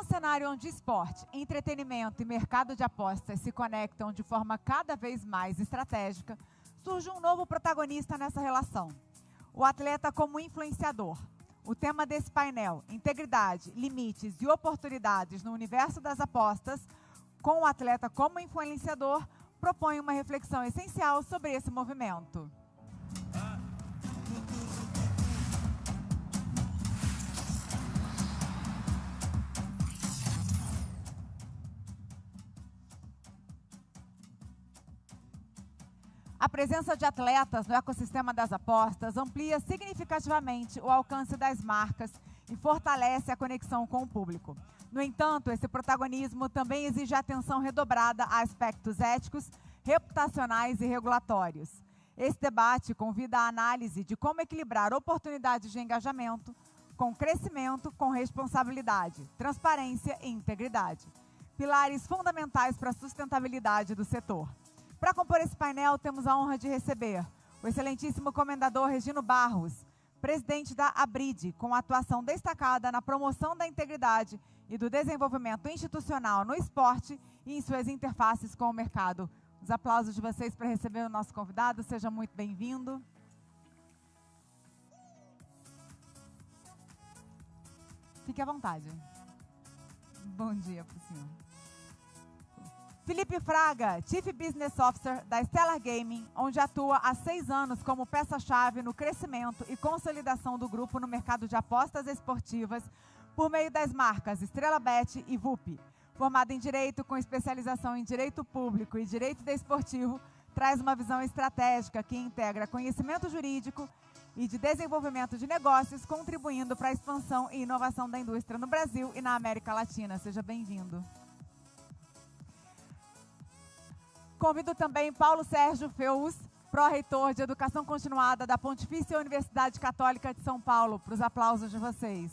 cenário onde esporte, entretenimento e mercado de apostas se conectam de forma cada vez mais estratégica, surge um novo protagonista nessa relação: o atleta como influenciador. O tema desse painel, integridade, limites e oportunidades no universo das apostas, com o atleta como influenciador, propõe uma reflexão essencial sobre esse movimento. A presença de atletas no ecossistema das apostas amplia significativamente o alcance das marcas e fortalece a conexão com o público. No entanto, esse protagonismo também exige atenção redobrada a aspectos éticos, reputacionais e regulatórios. Esse debate convida a análise de como equilibrar oportunidades de engajamento com crescimento, com responsabilidade, transparência e integridade, pilares fundamentais para a sustentabilidade do setor. Para compor esse painel, temos a honra de receber o excelentíssimo comendador Regino Barros, presidente da ABRID, com atuação destacada na promoção da integridade e do desenvolvimento institucional no esporte e em suas interfaces com o mercado. Os aplausos de vocês para receber o nosso convidado. Seja muito bem-vindo. Fique à vontade. Bom dia para o senhor. Felipe Fraga, Chief Business Officer da Stellar Gaming, onde atua há 6 anos como peça-chave no crescimento e consolidação do grupo no mercado de apostas esportivas por meio das marcas Estrela Bet e VUP. Formado em Direito com especialização em Direito Público e Direito Desportivo, traz uma visão estratégica que integra conhecimento jurídico e de desenvolvimento de negócios, contribuindo para a expansão e inovação da indústria no Brasil e na América Latina. Seja bem-vindo. Convido também Paulo Sérgio Feus, pró-reitor de Educação Continuada da Pontifícia Universidade Católica de São Paulo, para os aplausos de vocês.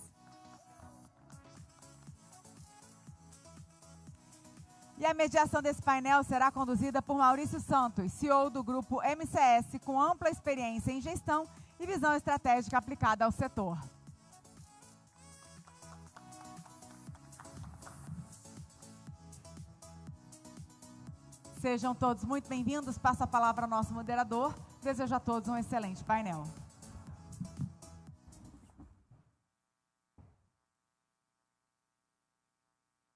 E a mediação desse painel será conduzida por Maurício Santos, CEO do grupo MCS, com ampla experiência em gestão e visão estratégica aplicada ao setor. Sejam todos muito bem-vindos. Passo a palavra ao nosso moderador. Desejo a todos um excelente painel.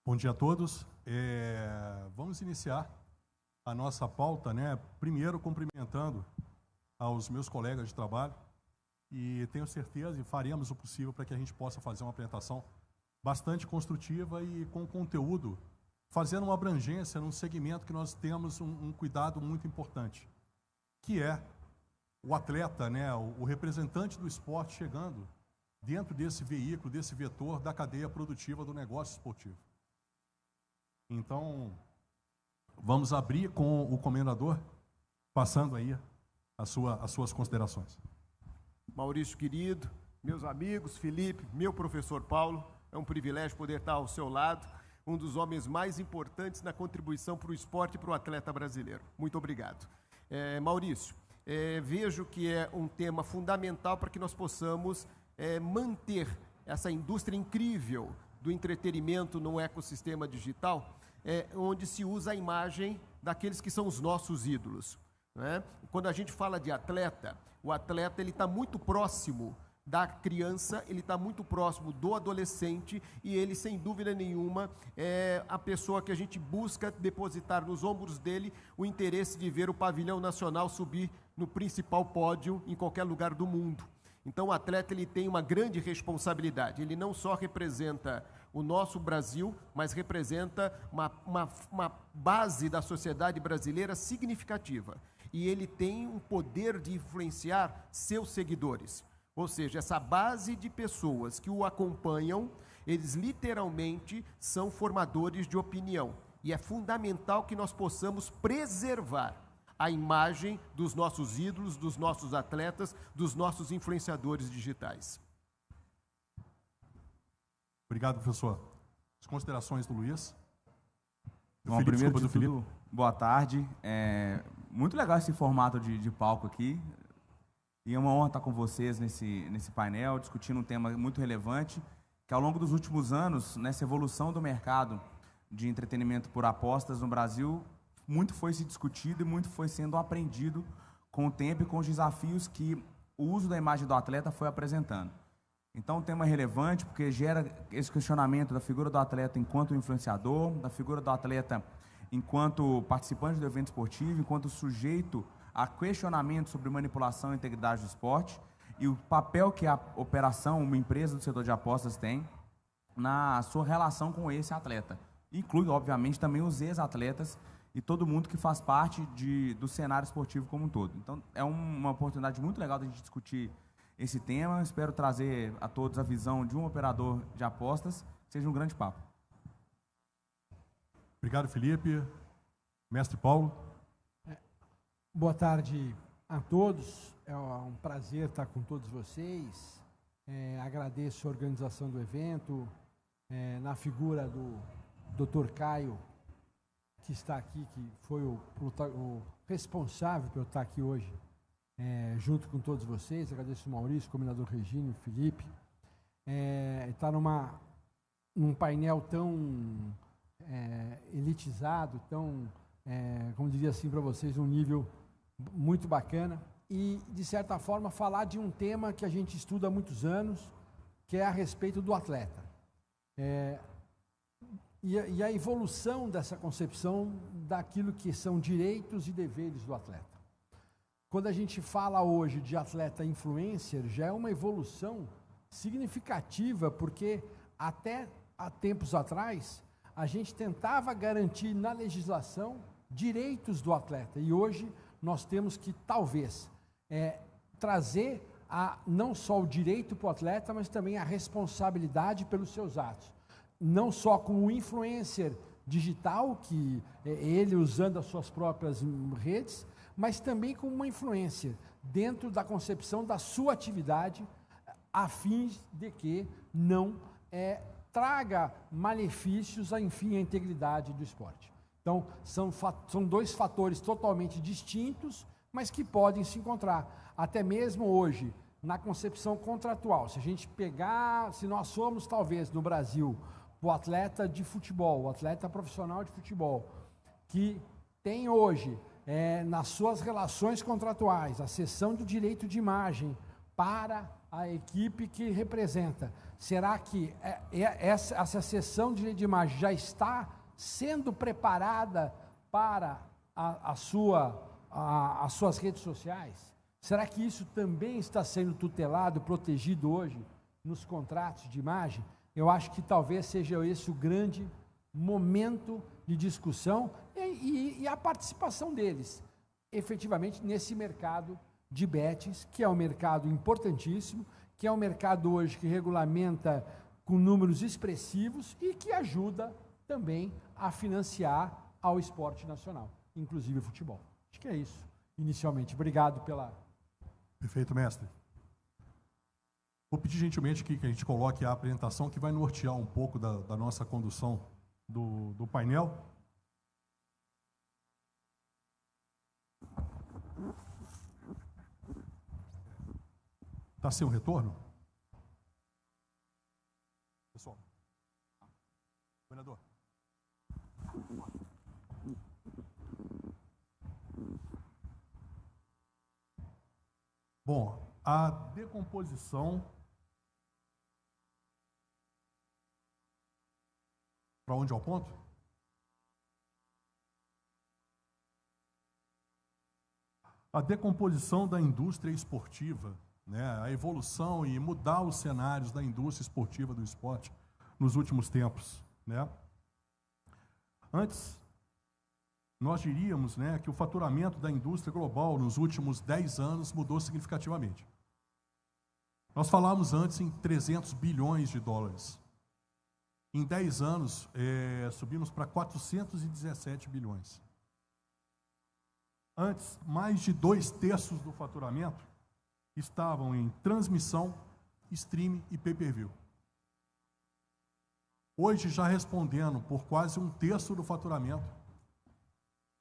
Bom dia a todos. Vamos iniciar a nossa pauta, né? Primeiro, cumprimentando aos meus colegas de trabalho, e tenho certeza e faremos o possível para que a gente possa fazer uma apresentação bastante construtiva e com conteúdo, fazendo uma abrangência num segmento que nós temos um cuidado muito importante, que é o atleta, né, o representante do esporte chegando dentro desse veículo, desse vetor da cadeia produtiva do negócio esportivo. Então, vamos abrir com o comendador, passando aí as suas considerações. Maurício querido, meus amigos, Felipe, meu professor Paulo, é um privilégio poder estar ao seu lado, um dos homens mais importantes na contribuição para o esporte e para o atleta brasileiro. Muito obrigado. Maurício, vejo que é um tema fundamental para que nós possamos manter essa indústria incrível do entretenimento no ecossistema digital, onde se usa a imagem daqueles que são os nossos ídolos, né? Quando a gente fala de atleta, o atleta ele está muito próximo da criança, ele está muito próximo do adolescente e ele, sem dúvida nenhuma, é a pessoa que a gente busca depositar nos ombros dele o interesse de ver o pavilhão nacional subir no principal pódio em qualquer lugar do mundo. Então, o atleta ele tem uma grande responsabilidade. Ele não só representa o nosso Brasil, mas representa uma base da sociedade brasileira significativa. E ele tem um poder de influenciar seus seguidores. Ou seja, essa base de pessoas que o acompanham, eles literalmente são formadores de opinião. E é fundamental que nós possamos preservar a imagem dos nossos ídolos, dos nossos atletas, dos nossos influenciadores digitais. Obrigado, professor. As considerações do Luiz. Bom, primeiro de tudo, boa tarde. Muito legal esse formato de palco aqui. E é uma honra estar com vocês nesse painel, discutindo um tema muito relevante, que ao longo dos últimos anos, nessa evolução do mercado de entretenimento por apostas no Brasil, muito foi se discutido e muito foi sendo aprendido com o tempo e com os desafios que o uso da imagem do atleta foi apresentando. Então, o tema é relevante porque gera esse questionamento da figura do atleta enquanto influenciador, da figura do atleta enquanto participante do evento esportivo, enquanto sujeito a questionamento sobre manipulação e integridade do esporte e o papel que a operação, uma empresa do setor de apostas tem na sua relação com esse atleta. Inclui, obviamente, também os ex-atletas e todo mundo que faz parte do cenário esportivo como um todo. Então, é uma oportunidade muito legal de a gente discutir esse tema. Espero trazer a todos a visão de um operador de apostas. Seja um grande papo. Obrigado, Felipe. Mestre Paulo. Boa tarde a todos. É um prazer estar com todos vocês. Agradeço a organização do evento, na figura do Dr. Caio, que está aqui, que foi o responsável por eu estar aqui hoje, junto com todos vocês. Agradeço o Maurício, o combinador Regine, o Felipe. Está num painel tão elitizado, tão, como diria assim para vocês, um nível muito bacana. E, de certa forma, falar de um tema que a gente estuda há muitos anos, que é a respeito do atleta. E a evolução dessa concepção daquilo que são direitos e deveres do atleta. Quando a gente fala hoje de atleta influencer, já é uma evolução significativa, porque até há tempos atrás, a gente tentava garantir na legislação direitos do atleta. E hoje nós temos que, talvez, trazer não só o direito para o atleta, mas também a responsabilidade pelos seus atos. Não só como influencer digital, que ele usando as suas próprias redes, mas também como uma influência dentro da concepção da sua atividade, a fim de que não traga malefícios, enfim, à integridade do esporte. Então, são dois fatores totalmente distintos, mas que podem se encontrar. Até mesmo hoje, na concepção contratual, se a gente pegar, se nós somos, talvez, no Brasil, o atleta de futebol, o atleta profissional de futebol, que tem hoje, nas suas relações contratuais, a cessão do direito de imagem para a equipe que representa. Será que essa cessão de direito de imagem já está sendo preparada para as suas redes sociais? Será que isso também está sendo tutelado, protegido hoje nos contratos de imagem? Eu acho que talvez seja esse o grande momento de discussão e a participação deles, efetivamente, nesse mercado de bets, que é um mercado importantíssimo, que é um mercado hoje que regulamenta com números expressivos e que ajuda também a financiar ao esporte nacional, inclusive o futebol. Acho que é isso, inicialmente. Obrigado pela... Perfeito, mestre. Vou pedir gentilmente que a gente coloque a apresentação que vai nortear um pouco da nossa condução do painel. Está sem o retorno? Pessoal. Governador. Bom, a decomposição... Para onde é o ponto? A decomposição da indústria esportiva, né, a evolução e mudar os cenários da indústria esportiva do esporte nos últimos tempos, né? Antes, nós diríamos, né, que o faturamento da indústria global nos últimos 10 anos mudou significativamente. Nós falávamos antes em 300 bilhões de dólares. Em 10 anos, subimos para 417 bilhões. Antes, mais de 2/3 do faturamento estavam em transmissão, streaming e pay-per-view. Hoje, já respondendo por quase 1/3 do faturamento,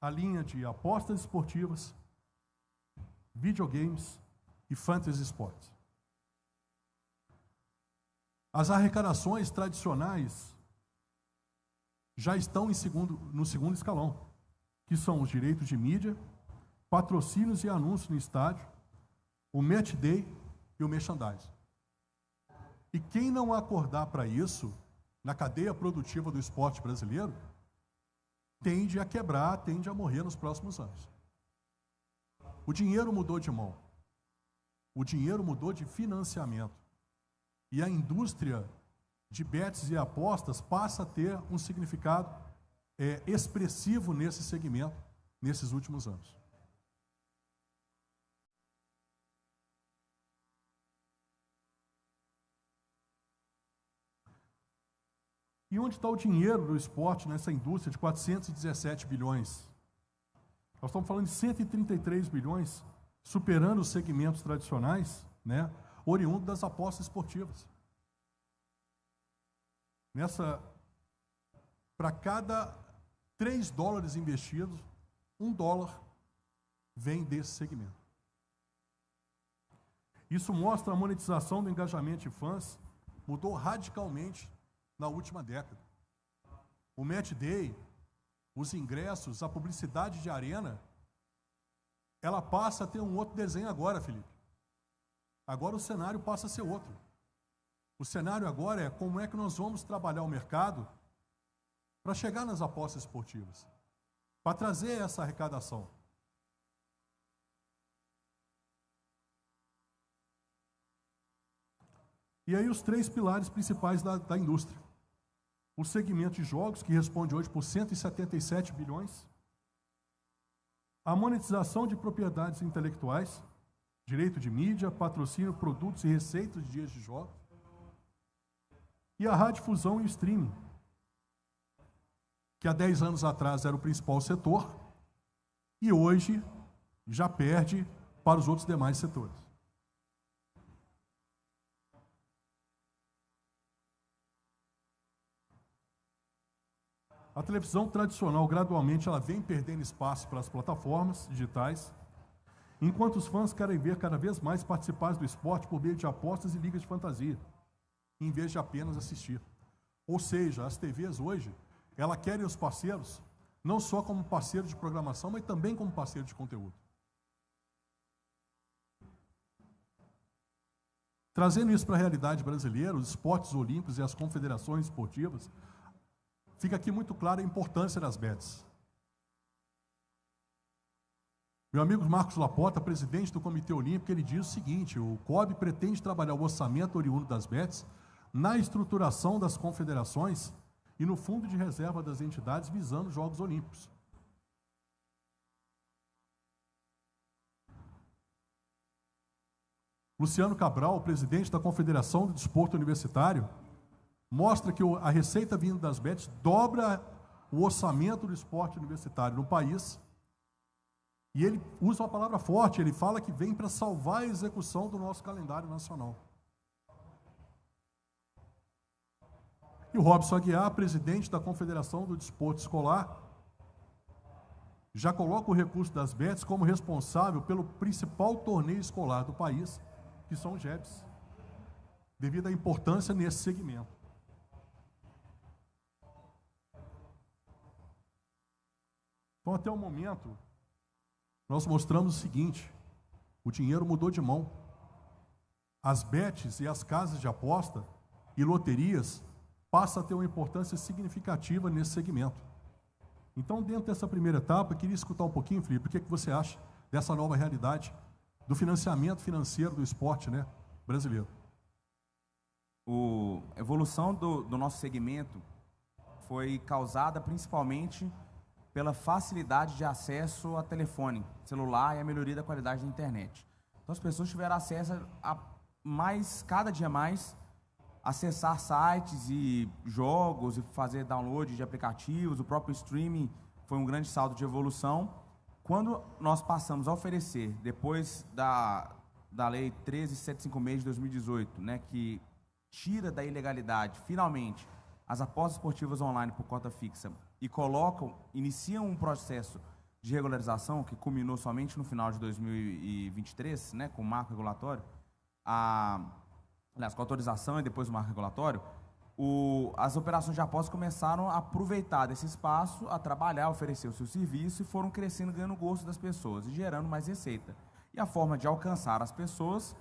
a linha de apostas esportivas, videogames e fantasy sports. As arrecadações tradicionais já estão no segundo escalão, que são os direitos de mídia, patrocínios e anúncios no estádio, o match day e o merchandising. E quem não acordar para isso, na cadeia produtiva do esporte brasileiro, tende a quebrar, tende a morrer nos próximos anos. O dinheiro mudou de mão. O dinheiro mudou de financiamento. E a indústria de bets e apostas passa a ter um significado expressivo nesse segmento, nesses últimos anos. E onde está o dinheiro do esporte nessa indústria de 417 bilhões? Nós estamos falando de 133 bilhões, superando os segmentos tradicionais, né, oriundo das apostas esportivas. Para cada 3 dólares investidos, $1 vem desse segmento. Isso mostra a monetização do engajamento de fãs mudou radicalmente na última década. O match day, os ingressos, a publicidade de arena, ela passa a ter um outro desenho agora, Felipe. Agora o cenário passa a ser outro. O cenário agora é como é que nós vamos trabalhar o mercado para chegar nas apostas esportivas, para trazer essa arrecadação. E aí os 3 pilares principais da indústria. O segmento de jogos, que responde hoje por 177 bilhões. A monetização de propriedades intelectuais, direito de mídia, patrocínio, produtos e receitas de dias de jogos. E a radiodifusão e o streaming, que há 10 anos atrás era o principal setor, e hoje já perde para os outros demais setores. A televisão tradicional, gradualmente, ela vem perdendo espaço para as plataformas digitais, enquanto os fãs querem ver cada vez mais participantes do esporte por meio de apostas e ligas de fantasia, em vez de apenas assistir. Ou seja, as TVs hoje, ela querem os parceiros, não só como parceiro de programação, mas também como parceiro de conteúdo. Trazendo isso para a realidade brasileira, os esportes olímpicos e as confederações esportivas, fica aqui muito clara a importância das bets. Meu amigo Marcos Lapota, presidente do Comitê Olímpico, ele diz o seguinte: o COB pretende trabalhar o orçamento oriundo das bets na estruturação das confederações e no fundo de reserva das entidades visando os Jogos Olímpicos. Luciano Cabral, presidente da Confederação do Desporto Universitário, mostra que a receita vinda das bets dobra o orçamento do esporte universitário no país. E ele usa uma palavra forte, ele fala que vem para salvar a execução do nosso calendário nacional. E o Robson Aguiar, presidente da Confederação do Desporto Escolar, já coloca o recurso das bets como responsável pelo principal torneio escolar do país, que são os JEBs, devido à importância nesse segmento. Então, até o momento, nós mostramos o seguinte: o dinheiro mudou de mão. As bets e as casas de aposta e loterias passam a ter uma importância significativa nesse segmento. Então, dentro dessa primeira etapa, eu queria escutar um pouquinho, Felipe, o que você acha dessa nova realidade do financiamento financeiro do esporte, né, brasileiro? A evolução do nosso segmento foi causada principalmente pela facilidade de acesso a telefone, celular e a melhoria da qualidade da internet. Então, as pessoas tiveram acesso a cada dia mais, acessar sites e jogos e fazer download de aplicativos. O próprio streaming foi um grande salto de evolução. Quando nós passamos a oferecer, depois da Lei 13.756 de 2018, né, que tira da ilegalidade, finalmente, as apostas esportivas online por cota fixa e iniciam um processo de regularização que culminou somente no final de 2023, né, com o marco regulatório, aliás, com a autorização e depois o marco regulatório, as operações de apostas começaram a aproveitar desse espaço, a trabalhar, oferecer o seu serviço e foram crescendo, ganhando o gosto das pessoas e gerando mais receita. E a forma de alcançar as pessoas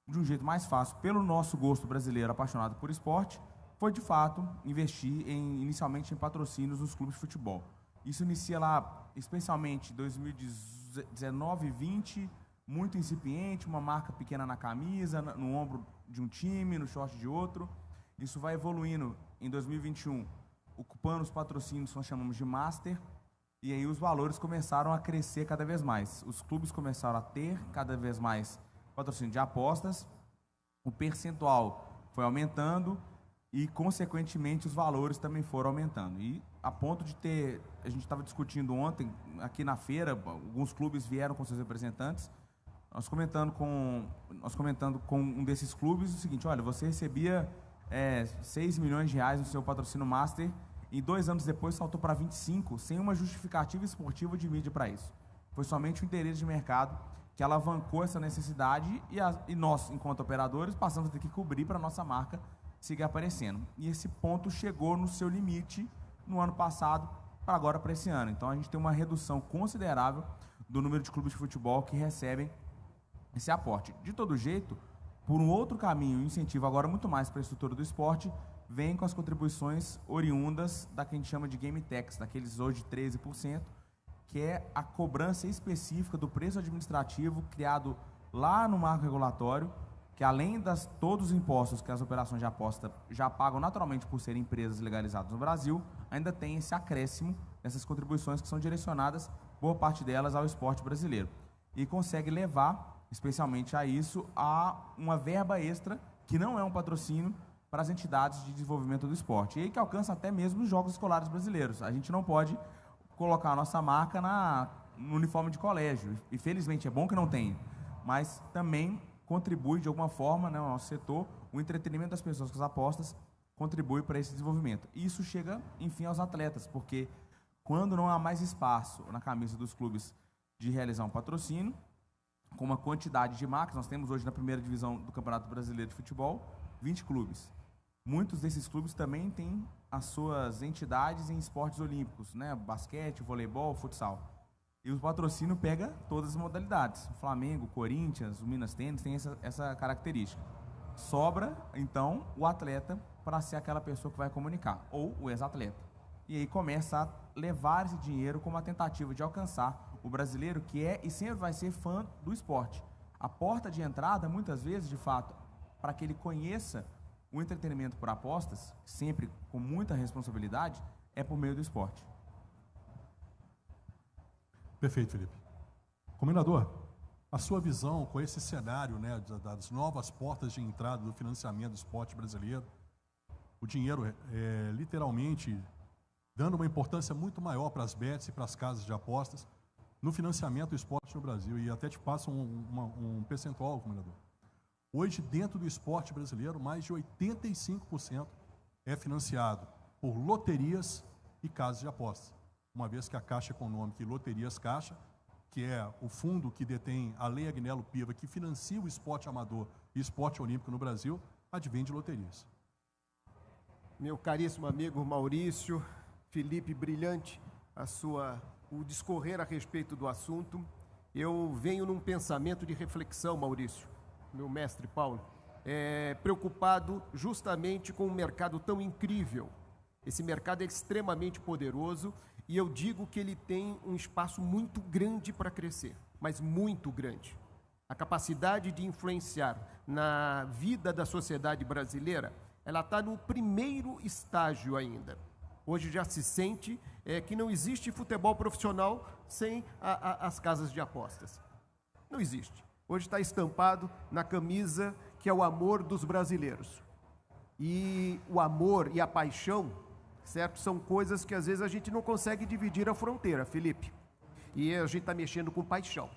de um jeito mais fácil, pelo nosso gosto brasileiro apaixonado por esporte, foi de fato investir inicialmente em patrocínios nos clubes de futebol. Isso inicia lá, especialmente em 2019 e 2020, muito incipiente, uma marca pequena na camisa, no ombro de um time, no short de outro. Isso vai evoluindo em 2021, ocupando os patrocínios que nós chamamos de Master, e aí os valores começaram a crescer cada vez mais. Os clubes começaram a ter cada vez mais patrocínio de apostas, o percentual foi aumentando e, consequentemente, os valores também foram aumentando. E a ponto de ter, a gente estava discutindo ontem, aqui na feira, alguns clubes vieram com seus representantes, nós comentando com um desses clubes o seguinte: olha, você recebia 6 milhões de reais no seu patrocínio Master e 2 anos depois saltou para 25, sem uma justificativa esportiva de mídia para isso. Foi somente o interesse de mercado que alavancou essa necessidade e nós, enquanto operadores, passamos a ter que cobrir para a nossa marca seguir aparecendo. E esse ponto chegou no seu limite no ano passado para agora, para esse ano. Então a gente tem uma redução considerável do número de clubes de futebol que recebem esse aporte. De todo jeito, por um outro caminho, um incentivo agora muito mais para a estrutura do esporte, vem com as contribuições oriundas da que a gente chama de Game Tax, daqueles hoje 13%, que é a cobrança específica do preço administrativo criado lá no marco regulatório, que além das todos os impostos que as operações de aposta já pagam naturalmente por serem empresas legalizadas no Brasil, ainda tem esse acréscimo dessas contribuições que são direcionadas, boa parte delas, ao esporte brasileiro. E consegue levar, especialmente a isso, a uma verba extra, que não é um patrocínio, para as entidades de desenvolvimento do esporte. E aí que alcança até mesmo os jogos escolares brasileiros. A gente não pode colocar a nossa marca no uniforme de colégio. E felizmente é bom que não tenha, mas também contribui de alguma forma, né, o nosso setor, o entretenimento das pessoas com as apostas contribui para esse desenvolvimento. E isso chega, enfim, aos atletas, porque quando não há mais espaço na camisa dos clubes de realizar um patrocínio, com uma quantidade de marcas, nós temos hoje na primeira divisão do Campeonato Brasileiro de Futebol, 20 clubes. Muitos desses clubes também têm as suas entidades em esportes olímpicos, né? Basquete, voleibol, futsal. E o patrocínio pega todas as modalidades. O Flamengo, o Corinthians, o Minas Tênis tem essa característica. Sobra, então, o atleta para ser aquela pessoa que vai comunicar, ou o ex-atleta. E aí começa a levar esse dinheiro como uma tentativa de alcançar o brasileiro que é e sempre vai ser fã do esporte. A porta de entrada, muitas vezes, de fato, para que ele conheça o entretenimento por apostas, sempre com muita responsabilidade, é por meio do esporte. Perfeito, Felipe. Comendador, a sua visão com esse cenário, né, das novas portas de entrada do financiamento do esporte brasileiro, o dinheiro literalmente dando uma importância muito maior para as bets e para as casas de apostas no financiamento do esporte no Brasil, e até te passo um percentual, comendador. Hoje, dentro do esporte brasileiro, mais de 85% é financiado por loterias e casas de apostas. Uma vez que a Caixa Econômica e Loterias Caixa, que é o fundo que detém a Lei Agnello Piva, que financia o esporte amador e esporte olímpico no Brasil, advém de loterias. Meu caríssimo amigo Maurício, Felipe, brilhante o discorrer a respeito do assunto. Eu venho num pensamento de reflexão, Maurício, meu mestre Paulo, preocupado justamente com um mercado tão incrível. Esse mercado é extremamente poderoso e eu digo que ele tem um espaço muito grande para crescer, mas muito grande. A capacidade de influenciar na vida da sociedade brasileira, ela está no primeiro estágio ainda. Hoje já se sente que não existe futebol profissional sem as casas de apostas. Não existe. Hoje está estampado na camisa que é o amor dos brasileiros. E o amor e a paixão, certo? São coisas que às vezes a gente não consegue dividir a fronteira, Felipe. E a gente está mexendo com paixão.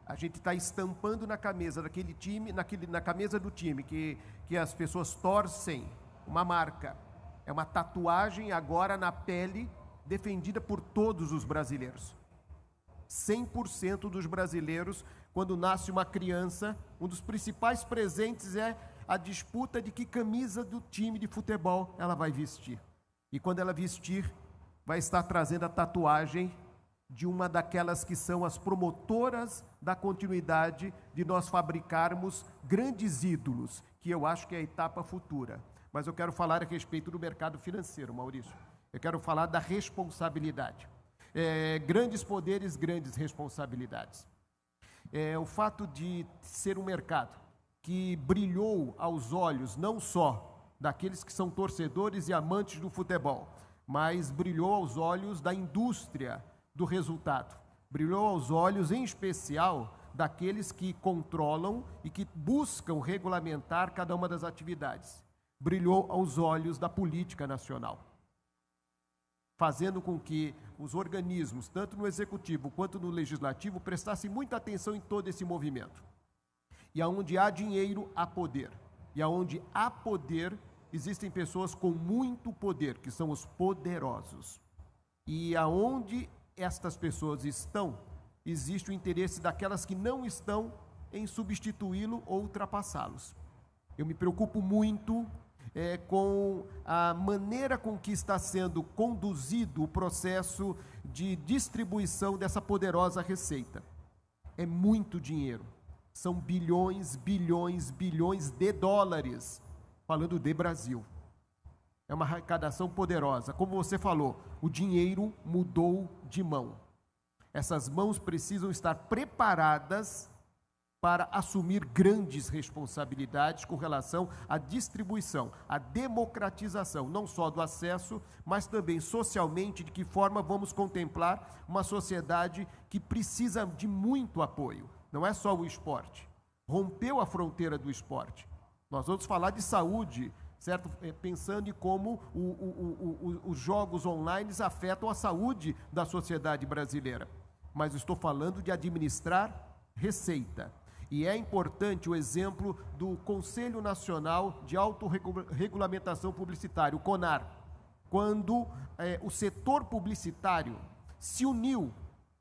A gente está estampando na camisa daquele time, na camisa do time que as pessoas torcem uma marca. É uma tatuagem agora na pele, defendida por todos os brasileiros. 100% dos brasileiros, quando nasce uma criança, um dos principais presentes é a disputa de que camisa do time de futebol ela vai vestir. E quando ela vestir, vai estar trazendo a tatuagem de uma daquelas que são as promotoras da continuidade de nós fabricarmos grandes ídolos, que eu acho que é a etapa futura. Mas eu quero falar a respeito do mercado financeiro, Maurício. Eu quero falar da responsabilidade. Grandes poderes, grandes responsabilidades. O fato de ser um mercado que brilhou aos olhos não só daqueles que são torcedores e amantes do futebol, mas brilhou aos olhos da indústria do resultado. Brilhou aos olhos, em especial, daqueles que controlam e que buscam regulamentar cada uma das atividades. Brilhou aos olhos da política nacional, fazendo com que os organismos, tanto no executivo quanto no legislativo, prestassem muita atenção em todo esse movimento. E aonde há dinheiro, há poder. E aonde há poder, existem pessoas com muito poder, que são os poderosos. E aonde estas pessoas estão, existe o interesse daquelas que não estão em substituí-lo ou ultrapassá-los. Eu me preocupo muito com a maneira com que está sendo conduzido o processo de distribuição dessa poderosa receita. É muito dinheiro, são bilhões, bilhões, bilhões de dólares, falando de Brasil. É uma arrecadação poderosa. Como você falou, o dinheiro mudou de mão. Essas mãos precisam estar preparadas para assumir grandes responsabilidades com relação à distribuição, à democratização, não só do acesso, mas também socialmente, de que forma vamos contemplar uma sociedade que precisa de muito apoio. Não é só o esporte. Rompeu a fronteira do esporte. Nós vamos falar de saúde, certo? Pensando em como os jogos online afetam a saúde da sociedade brasileira. Mas estou falando de administrar receita. E é importante o exemplo do Conselho Nacional de Autorregulamentação Publicitária, o CONAR, quando o setor publicitário se uniu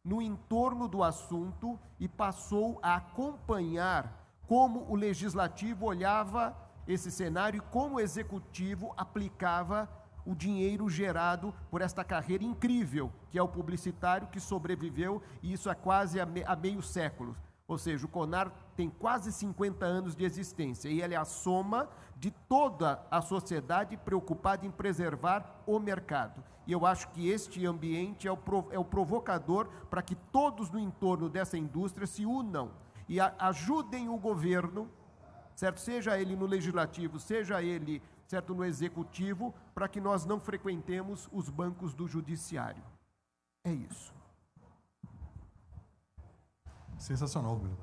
no entorno do assunto e passou a acompanhar como o legislativo olhava esse cenário e como o executivo aplicava o dinheiro gerado por esta carreira incrível, que é o publicitário, que sobreviveu, e isso há quase há meio século. Ou seja, o CONAR tem quase 50 anos de existência, e ele é a soma de toda a sociedade preocupada em preservar o mercado. E eu acho que este ambiente é o provocador para que todos no entorno dessa indústria se unam e ajudem o governo, certo? Seja ele no legislativo, seja ele, certo, no executivo, para que nós não frequentemos os bancos do judiciário. É isso. Sensacional, Guilherme.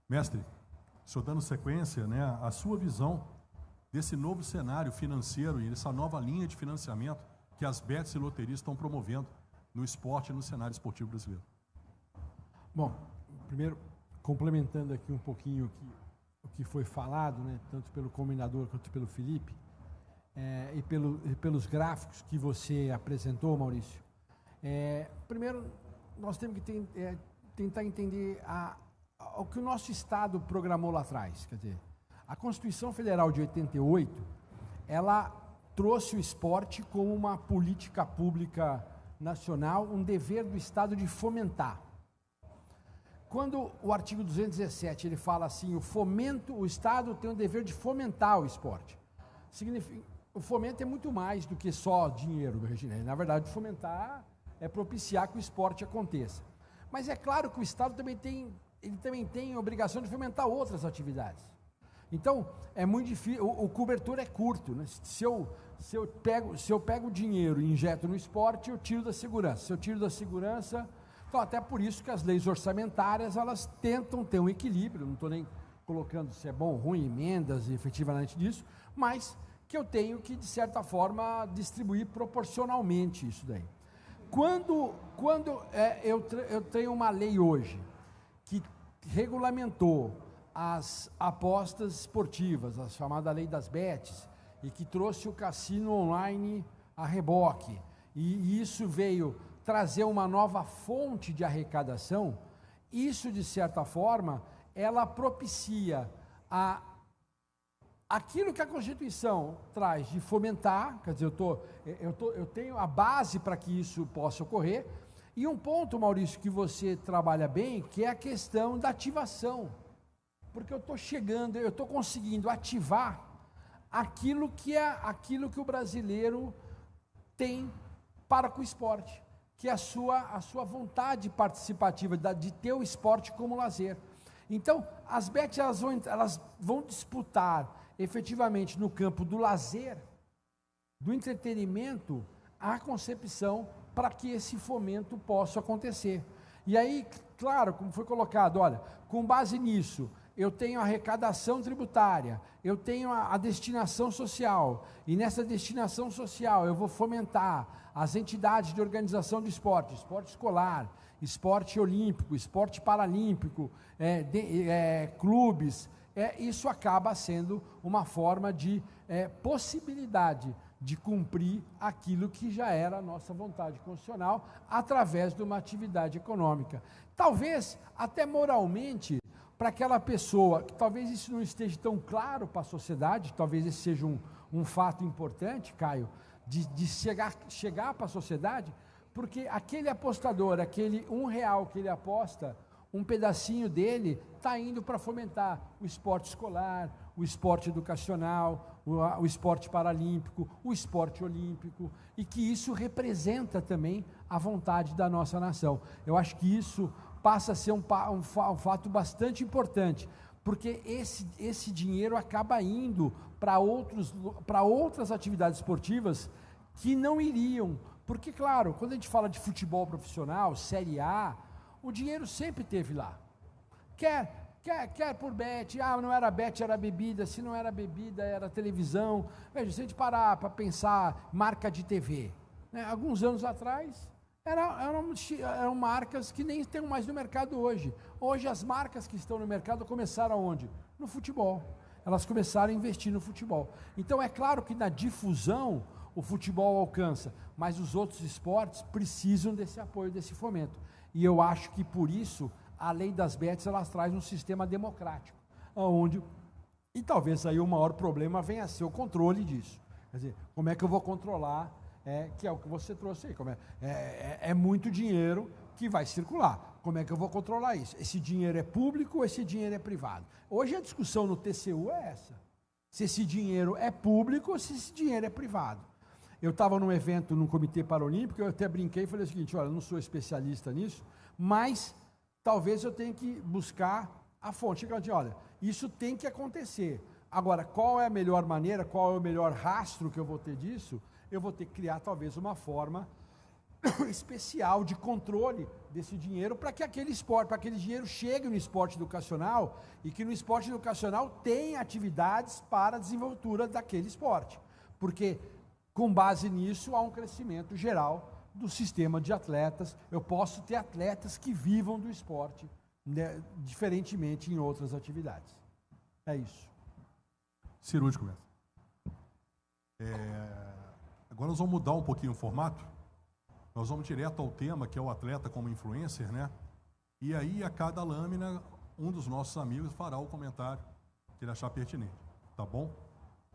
Mestre, o senhor dando sequência, né, a sua visão desse novo cenário financeiro e dessa nova linha de financiamento que as bets e loterias estão promovendo no esporte e no cenário esportivo brasileiro. Bom, primeiro, complementando aqui um pouquinho o que foi falado, né, tanto pelo combinador quanto pelo Felipe, e pelos gráficos que você apresentou, Maurício. Primeiro, nós temos que tentar entender o que o nosso Estado programou lá atrás. Quer dizer, a Constituição Federal de 88, ela trouxe o esporte como uma política pública nacional, um dever do Estado de fomentar. Quando o artigo 217 ele fala assim, o Estado tem o dever de fomentar o esporte. O fomento é muito mais do que só dinheiro, Regina. Na verdade, fomentar é propiciar que o esporte aconteça. Mas é claro que o Estado também tem a obrigação de fomentar outras atividades. Então, é muito difícil, o cobertor é curto, né? Se eu pego o dinheiro e injeto no esporte, eu tiro da segurança. Se eu tiro da segurança, então até por isso que as leis orçamentárias, elas tentam ter um equilíbrio, não estou nem colocando se é bom ou ruim, emendas efetivamente disso, mas que eu tenho que, de certa forma, distribuir proporcionalmente isso daí. Quando eu tenho uma lei hoje que regulamentou as apostas esportivas, a chamada lei das bets, e que trouxe o cassino online a reboque, e isso veio trazer uma nova fonte de arrecadação, isso, de certa forma, ela propicia aquilo que a Constituição traz de fomentar, quer dizer, eu tenho a base para que isso possa ocorrer, e um ponto, Maurício, que você trabalha bem, que é a questão da ativação, porque eu estou conseguindo ativar aquilo que o brasileiro tem para com o esporte, que é a sua vontade participativa de ter o esporte como lazer. Então, as bets elas vão disputar efetivamente no campo do lazer, do entretenimento, a concepção para que esse fomento possa acontecer. E aí, claro, como foi colocado, olha, com base nisso, eu tenho a arrecadação tributária, eu tenho a destinação social, e nessa destinação social eu vou fomentar as entidades de organização do esporte, esporte escolar, esporte olímpico, esporte paralímpico, clubes, isso acaba sendo uma forma de possibilidade de cumprir aquilo que já era a nossa vontade constitucional através de uma atividade econômica. Talvez, até moralmente, para aquela pessoa, que talvez isso não esteja tão claro para a sociedade, talvez esse seja um fato importante, Caio, de chegar para a sociedade, porque aquele apostador, aquele R$1 que ele aposta, um pedacinho dele está indo para fomentar o esporte escolar, o esporte educacional, o esporte paralímpico, o esporte olímpico, e que isso representa também a vontade da nossa nação. Eu acho que isso passa a ser um fato bastante importante, porque esse dinheiro acaba indo para outras atividades esportivas que não iriam, porque, claro, quando a gente fala de futebol profissional, Série A, o dinheiro sempre esteve lá. Quer por bet, não era bet, era bebida, se não era bebida, era televisão. Veja, se a gente parar para pensar marca de TV, né? Alguns anos atrás, eram marcas que nem tem mais no mercado hoje. Hoje as marcas que estão no mercado começaram aonde? No futebol. Elas começaram a investir no futebol. Então é claro que na difusão o futebol alcança, mas os outros esportes precisam desse apoio, desse fomento. E eu acho que por isso a lei das bets, elas traz um sistema democrático, e talvez aí o maior problema venha a ser o controle disso. Quer dizer, como é que eu vou controlar, que é o que você trouxe aí, é muito dinheiro que vai circular, como é que eu vou controlar isso? Esse dinheiro é público ou esse dinheiro é privado? Hoje a discussão no TCU é essa, se esse dinheiro é público ou se esse dinheiro é privado. Eu estava num evento no Comitê Paralímpico, eu até brinquei e falei o seguinte, olha, eu não sou especialista nisso, mas talvez eu tenha que buscar a fonte. Olha, isso tem que acontecer. Agora, qual é a melhor maneira, qual é o melhor rastro que eu vou ter disso? Eu vou ter que criar talvez uma forma especial de controle desse dinheiro para que aquele dinheiro chegue no esporte educacional e que no esporte educacional tenha atividades para a desenvoltura daquele esporte. Porque, com base nisso, há um crescimento geral do sistema de atletas. Eu posso ter atletas que vivam do esporte, né, diferentemente em outras atividades. É isso. Cirúrgico mesmo. Agora nós vamos mudar um pouquinho o formato. Nós vamos direto ao tema, que é o atleta como influencer, né? E aí, a cada lâmina, um dos nossos amigos fará o comentário que ele achar pertinente, tá bom?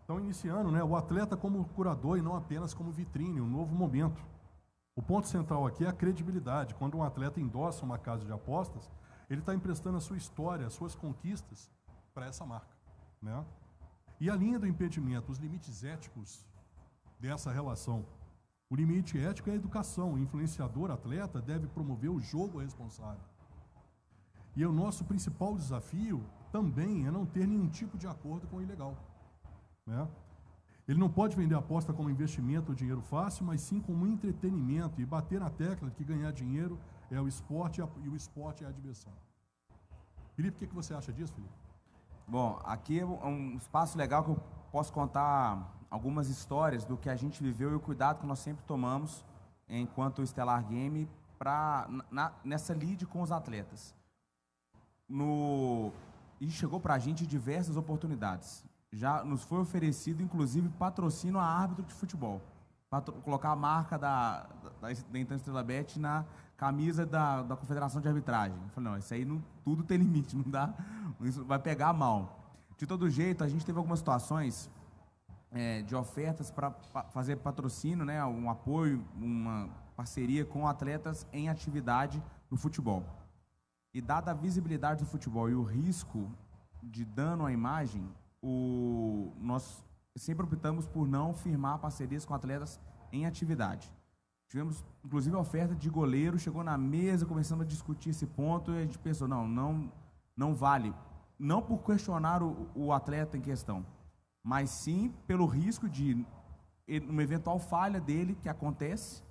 Então, iniciando, né, o atleta como curador e não apenas como vitrine, um novo momento. O ponto central aqui é a credibilidade. Quando um atleta endossa uma casa de apostas, ele está emprestando a sua história, as suas conquistas para essa marca, né? E a linha do impedimento, os limites éticos dessa relação. O limite ético é a educação. O influenciador, atleta, deve promover o jogo responsável. E o nosso principal desafio também é não ter nenhum tipo de acordo com o ilegal, né? Ele não pode vender a aposta como investimento ou dinheiro fácil, mas sim como entretenimento e bater na tecla de que ganhar dinheiro é o esporte e o esporte é a diversão. Felipe, o que você acha disso, Felipe? Bom, aqui é um espaço legal que eu posso contar algumas histórias do que a gente viveu e o cuidado que nós sempre tomamos enquanto Stellar Game nessa lide com os atletas. E chegou para a gente diversas oportunidades. Já nos foi oferecido, inclusive, patrocínio a árbitro de futebol. Para colocar a marca da então Estrela Bet na camisa da Confederação de Arbitragem. Eu falei, não, isso aí tudo tem limite, não dá, isso vai pegar mal. De todo jeito, a gente teve algumas situações de ofertas para fazer patrocínio, né, um apoio, uma parceria com atletas em atividade no futebol. E dada a visibilidade do futebol e o risco de dano à imagem, nós sempre optamos por não firmar parcerias com atletas em atividade. Tivemos, inclusive, a oferta de goleiro, chegou na mesa, começamos a discutir esse ponto, e a gente pensou, não vale. Não por questionar o atleta em questão, mas sim pelo risco de, uma eventual falha dele, que acontece,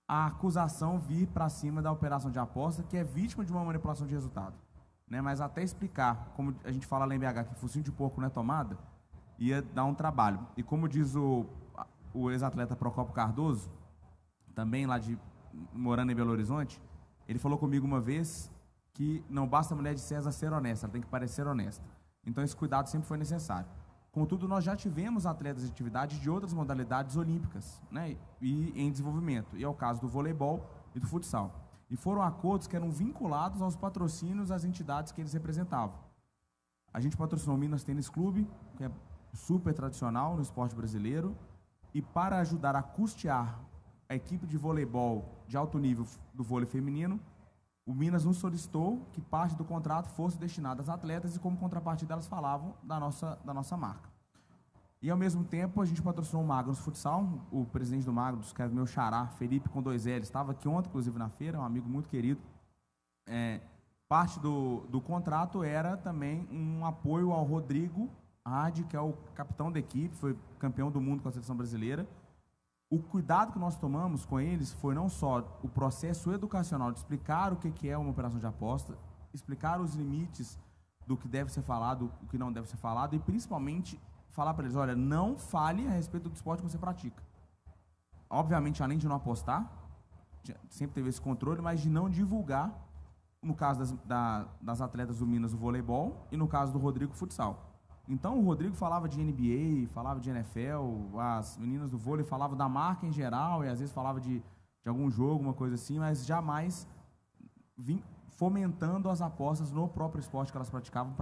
a acusação vir para cima da operação de aposta, que é vítima de uma manipulação de resultado. Né? Mas até explicar, como a gente fala lá em BH, que focinho de porco não é tomada, ia dar um trabalho. E como diz o ex-atleta Procópio Cardoso, também lá morando em Belo Horizonte, ele falou comigo uma vez que não basta a mulher de César ser honesta, ela tem que parecer honesta. Então esse cuidado sempre foi necessário. Contudo, nós já tivemos atletas de atividade de outras modalidades olímpicas, né, e em desenvolvimento, e é o caso do voleibol e do futsal. E foram acordos que eram vinculados aos patrocínios às entidades que eles representavam. A gente patrocinou o Minas Tênis Clube, que é super tradicional no esporte brasileiro, e para ajudar a custear a equipe de voleibol de alto nível do vôlei feminino, o Minas nos solicitou que parte do contrato fosse destinada às atletas e, como contrapartida, elas falavam da nossa marca. E, ao mesmo tempo, a gente patrocinou o Magnus Futsal. O presidente do Magnus, que é meu xará, Felipe com 2 L's, estava aqui ontem, inclusive, na feira, um amigo muito querido. Parte do contrato era também um apoio ao Rodrigo Hadi, que é o capitão da equipe, foi campeão do mundo com a seleção brasileira. O cuidado que nós tomamos com eles foi não só o processo educacional de explicar o que é uma operação de aposta, explicar os limites do que deve ser falado, o que não deve ser falado, e principalmente falar para eles, olha, não fale a respeito do esporte que você pratica. Obviamente, além de não apostar, sempre teve esse controle, mas de não divulgar, no caso das atletas do Minas, o voleibol, e no caso do Rodrigo, o futsal. Então, o Rodrigo falava de NBA, falava de NFL, as meninas do vôlei falavam da marca em geral, e às vezes falava de algum jogo, uma coisa assim, mas jamais fomentando as apostas no próprio esporte que elas praticavam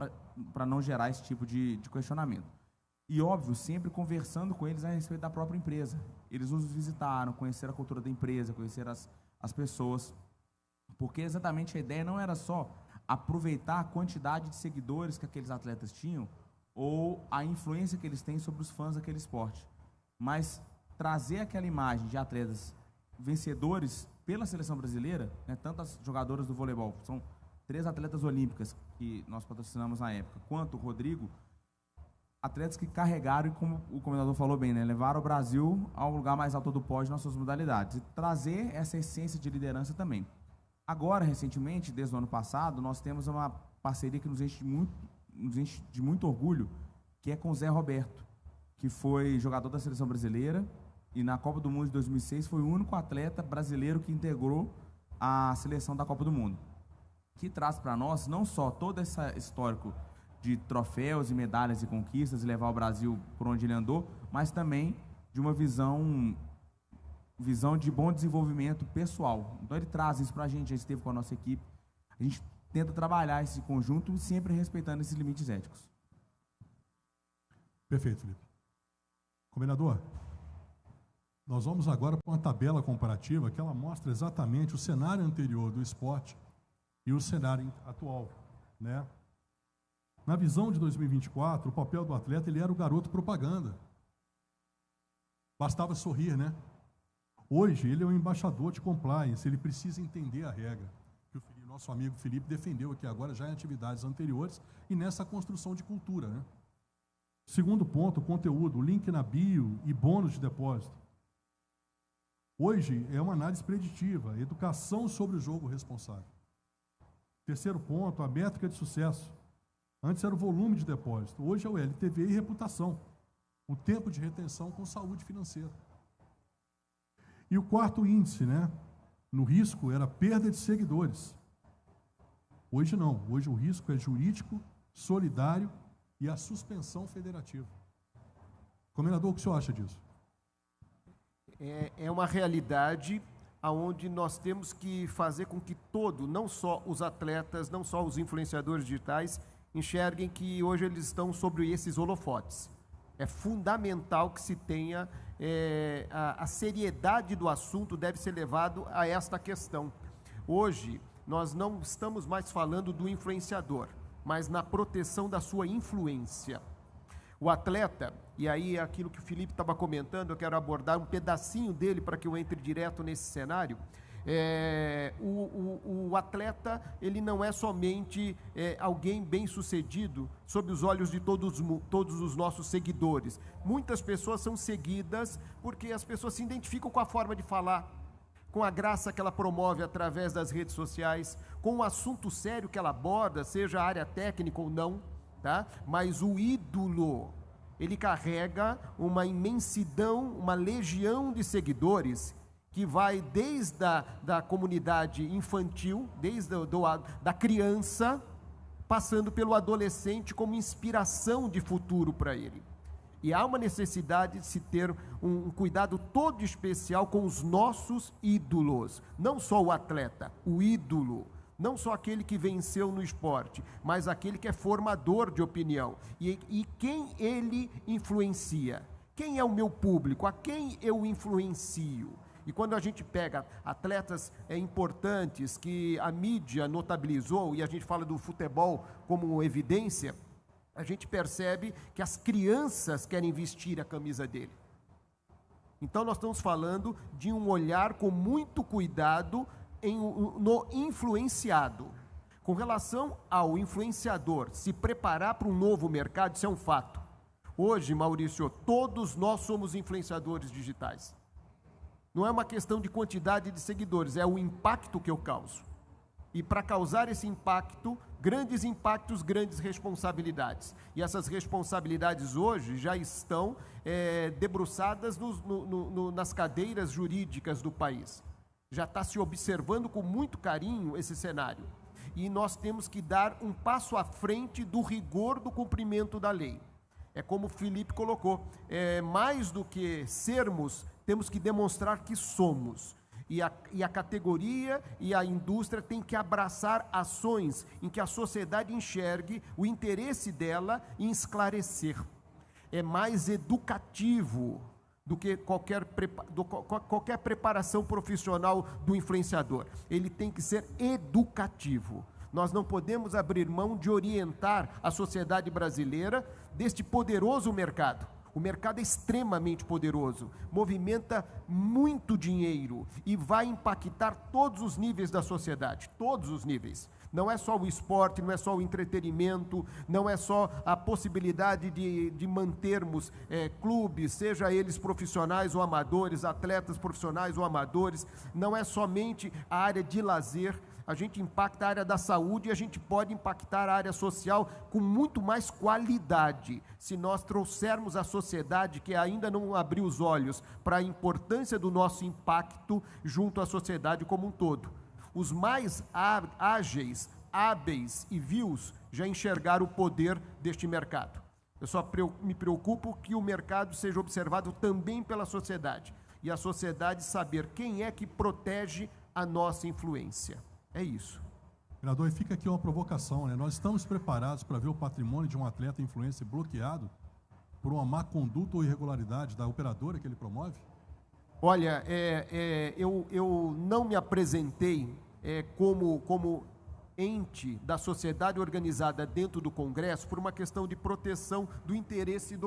para não gerar esse tipo de questionamento. E, óbvio, sempre conversando com eles a respeito da própria empresa. Eles nos visitaram, conheceram a cultura da empresa, conheceram as pessoas, porque exatamente a ideia não era só aproveitar a quantidade de seguidores que aqueles atletas tinham, ou a influência que eles têm sobre os fãs daquele esporte, mas trazer aquela imagem de atletas vencedores pela seleção brasileira, né, tanto as jogadoras do voleibol, são 3 atletas olímpicas que nós patrocinamos na época, quanto o Rodrigo, atletas que carregaram, e como o comendador falou bem, né, levaram o Brasil ao lugar mais alto do pódio nas suas modalidades, e trazer essa essência de liderança também. Agora, recentemente, desde o ano passado, nós temos uma parceria que nos enche de muito orgulho, que é com o Zé Roberto, que foi jogador da seleção brasileira e na Copa do Mundo de 2006 foi o único atleta brasileiro que integrou a seleção da Copa do Mundo, que traz para nós não só todo esse histórico de troféus e medalhas e conquistas e levar o Brasil por onde ele andou, mas também de uma visão de bom desenvolvimento pessoal. Então ele traz isso para a gente esteve com a nossa equipe, a gente tenta trabalhar esse conjunto sempre respeitando esses limites éticos. Perfeito, Felipe. Comendador, nós vamos agora para uma tabela comparativa que ela mostra exatamente o cenário anterior do esporte e o cenário atual, né? Na visão de 2024, o papel do atleta, ele era o garoto propaganda. Bastava sorrir, né? Hoje, ele é o embaixador de compliance, ele precisa entender a regra. Nosso amigo Felipe defendeu aqui agora, já em atividades anteriores, e nessa construção de cultura, né? Segundo ponto, conteúdo, link na bio e bônus de depósito. Hoje é uma análise preditiva, educação sobre o jogo responsável. Terceiro ponto, a métrica de sucesso. Antes era o volume de depósito, hoje é o LTV e reputação. O tempo de retenção com saúde financeira. E o quarto índice, né? No risco era perda de seguidores. Hoje não, hoje o risco é jurídico, solidário e a suspensão federativa. Comendador, o que o senhor acha disso? É uma realidade onde nós temos que fazer com que não só os atletas, não só os influenciadores digitais, enxerguem que hoje eles estão sobre esses holofotes. É fundamental que se tenha, a seriedade do assunto deve ser levado a esta questão. Hoje, nós não estamos mais falando do influenciador, mas na proteção da sua influência. O atleta, e aí aquilo que o Felipe estava comentando, eu quero abordar um pedacinho dele para que eu entre direto nesse cenário. O atleta, ele não é somente alguém bem-sucedido sob os olhos de todos os nossos seguidores. Muitas pessoas são seguidas porque as pessoas se identificam com a forma de falar, com a graça que ela promove através das redes sociais, com o assunto sério que ela aborda, seja a área técnica ou não, tá? Mas o ídolo, ele carrega uma imensidão, uma legião de seguidores que vai desde da comunidade infantil, desde da criança, passando pelo adolescente como inspiração de futuro para ele. E há uma necessidade de se ter um cuidado todo especial com os nossos ídolos, não só o atleta, o ídolo, não só aquele que venceu no esporte, mas aquele que é formador de opinião, e quem ele influencia, quem é o meu público, a quem eu influencio. E quando a gente pega atletas importantes que a mídia notabilizou, e a gente fala do futebol como evidência, a gente percebe que as crianças querem vestir a camisa dele. Então nós estamos falando de um olhar com muito cuidado no influenciado. Com relação ao influenciador se preparar para um novo mercado, isso é um fato. Hoje, Maurício, todos nós somos influenciadores digitais. Não é uma questão de quantidade de seguidores, é o impacto que eu causo. E para causar esse impacto, grandes impactos, grandes responsabilidades. E essas responsabilidades hoje já estão debruçadas nas cadeiras jurídicas do país. Já está se observando com muito carinho esse cenário. E nós temos que dar um passo à frente do rigor do cumprimento da lei. É como o Felipe colocou, mais do que sermos, temos que demonstrar que somos. E a categoria e a indústria têm que abraçar ações em que a sociedade enxergue o interesse dela em esclarecer. É mais educativo do que qualquer preparação profissional do influenciador. Ele tem que ser educativo. Nós não podemos abrir mão de orientar a sociedade brasileira deste poderoso mercado. O mercado é extremamente poderoso, movimenta muito dinheiro e vai impactar todos os níveis da sociedade, todos os níveis. Não é só o esporte, não é só o entretenimento, não é só a possibilidade de mantermos clubes, seja eles profissionais ou amadores, atletas profissionais ou amadores, não é somente a área de lazer. A gente impacta a área da saúde e a gente pode impactar a área social com muito mais qualidade, se nós trouxermos a sociedade que ainda não abriu os olhos para a importância do nosso impacto junto à sociedade como um todo. Os mais ágeis, hábeis e vils já enxergaram o poder deste mercado. Eu só me preocupo que o mercado seja observado também pela sociedade, e a sociedade saber quem é que protege a nossa influência. É isso. Vereador, e fica aqui uma provocação, né? Nós estamos preparados para ver o patrimônio de um atleta influencer bloqueado por uma má conduta ou irregularidade da operadora que ele promove? Olha, eu não me apresentei como ente da sociedade organizada dentro do Congresso por uma questão de proteção do interesse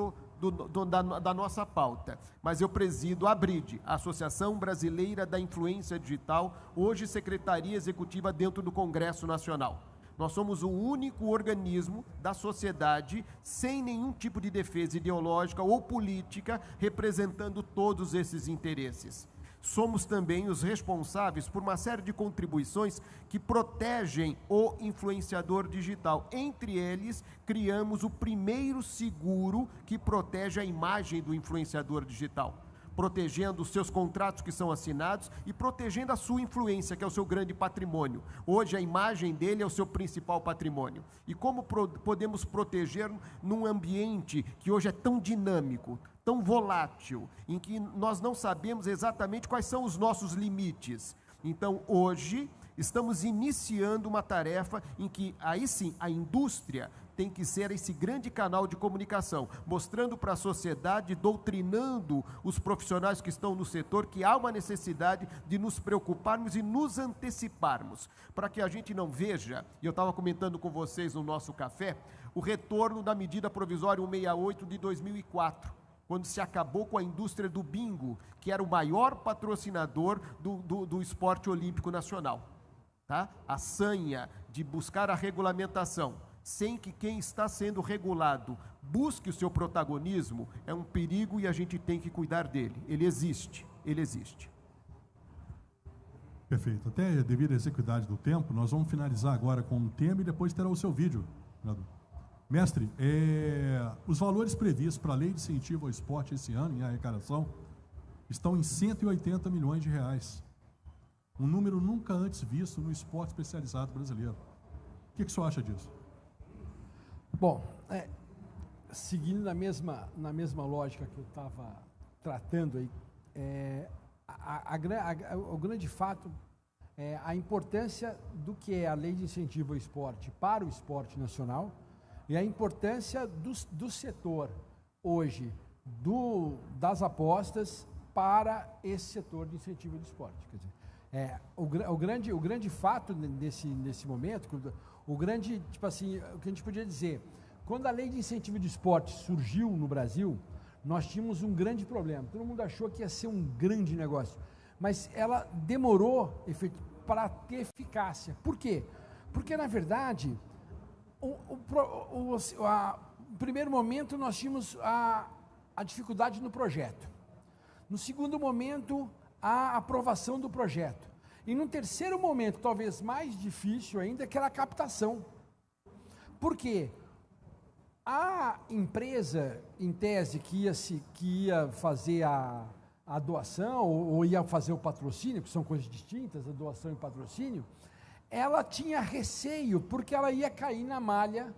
da nossa pauta. Mas eu presido a ABRID, a Associação Brasileira da Influência Digital, hoje Secretaria Executiva dentro do Congresso Nacional. Nós somos o único organismo da sociedade sem nenhum tipo de defesa ideológica ou política representando todos esses interesses. Somos também os responsáveis por uma série de contribuições que protegem o influenciador digital. Entre eles, criamos o primeiro seguro que protege a imagem do influenciador digital, protegendo os seus contratos que são assinados e protegendo a sua influência, que é o seu grande patrimônio. Hoje a imagem dele é o seu principal patrimônio. E como podemos proteger num ambiente que hoje é tão dinâmico, tão volátil, em que nós não sabemos exatamente quais são os nossos limites. Então, hoje, estamos iniciando uma tarefa em que, aí sim, a indústria tem que ser esse grande canal de comunicação, mostrando para a sociedade, doutrinando os profissionais que estão no setor, que há uma necessidade de nos preocuparmos e nos anteciparmos, para que a gente não veja, e eu estava comentando com vocês no nosso café, o retorno da medida provisória 168 de 2004, quando se acabou com a indústria do bingo, que era o maior patrocinador do esporte olímpico nacional. Tá? A sanha de buscar a regulamentação, sem que quem está sendo regulado busque o seu protagonismo, é um perigo e a gente tem que cuidar dele. Ele existe, ele existe. Perfeito. Até devido à execuidade do tempo, nós vamos finalizar agora com um tema e depois terá o seu vídeo. Mestre, os valores previstos para a Lei de Incentivo ao Esporte esse ano, em arrecadação, estão em 180 milhões de reais. Um número nunca antes visto no esporte especializado brasileiro. O que o senhor acha disso? Bom, seguindo na mesma lógica que eu estava tratando aí, o grande fato é a importância do que é a Lei de Incentivo ao Esporte para o esporte nacional e a importância do setor hoje, das apostas para esse setor de incentivo do esporte. Quer dizer, o grande fato nesse momento, tipo assim, o que a gente podia dizer, quando a Lei de Incentivo de Esporte surgiu no Brasil, nós tínhamos um grande problema. Todo mundo achou que ia ser um grande negócio, mas ela demorou para ter eficácia. Por quê? Porque, na verdade, no primeiro momento nós tínhamos a dificuldade no projeto. No segundo momento, a aprovação do projeto. E no terceiro momento, talvez mais difícil ainda, que era a captação. Por quê? A empresa, em tese, que ia fazer a doação ou ia fazer o patrocínio, que são coisas distintas, a doação e o patrocínio, ela tinha receio, porque ela ia cair na malha